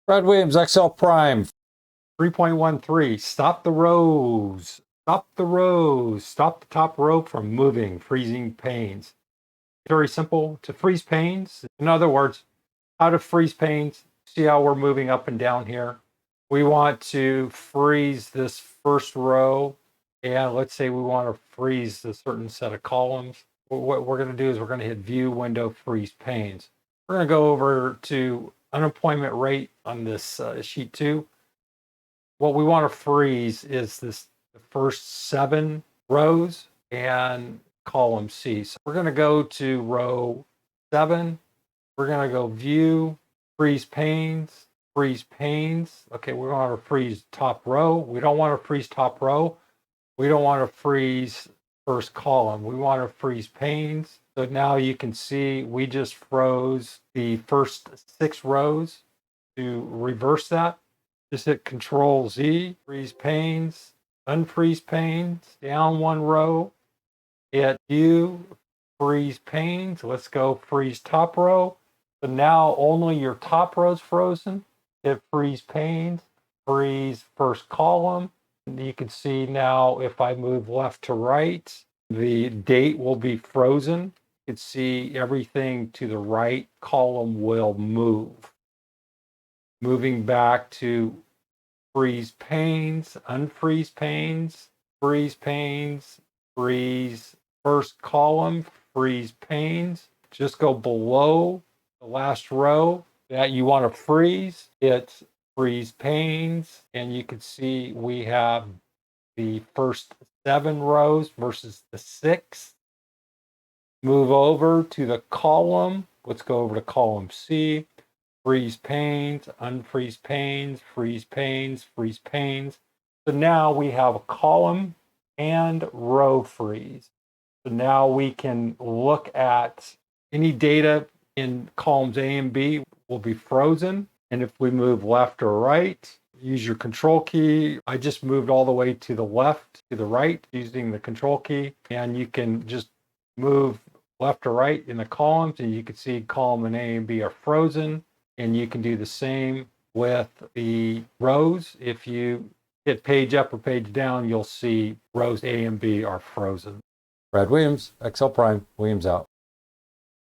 Brad Williams, Excel Prime 3.13. Stop the rows. Stop the rows. Stop the top row from moving, freezing panes. Very simple to freeze panes. In other words, how to freeze panes. See how we're moving up and down here. We want to freeze this first row. And let's say we want to freeze a certain set of columns. What we're going to do is we're going to hit View, Window, Freeze Panes. We're going to go over to unemployment rate on this sheet 2. What we want to freeze is the first 7 rows and column C. So we're going to go to row 7. We're going to go View, Freeze Panes, Freeze Panes. Okay, we want to freeze top row. We don't want to freeze top row. We don't want to freeze first column. We want to freeze panes. So now you can see we just froze the first 6 rows. To reverse that, just hit Control Z, freeze panes, unfreeze panes, down 1 row, hit View, freeze panes. Let's go freeze top row. So now only your top row is frozen. Hit freeze panes, freeze first column. You can see now if I move left to right, the date will be frozen. You can see everything to the right column will move. Moving back to freeze panes, unfreeze panes, freeze panes, freeze first column, freeze panes. Just go below the last row that you want to freeze. It's freeze panes, and you can see we have the first 7 rows versus the 6. Move over to the column. Let's go over to column C. Freeze panes, unfreeze panes, freeze panes, freeze panes. So now we have a column and row freeze. So now we can look at any data in columns A and B will be frozen. And if we move left or right, use your control key. I just moved all the way to the left, to the right using the control key. And you can just move left or right in the columns, and you can see column and A and B are frozen. And you can do the same with the rows. If you hit page up or page down, you'll see rows A and B are frozen. Brad Williams, Excel Prime, Williams out.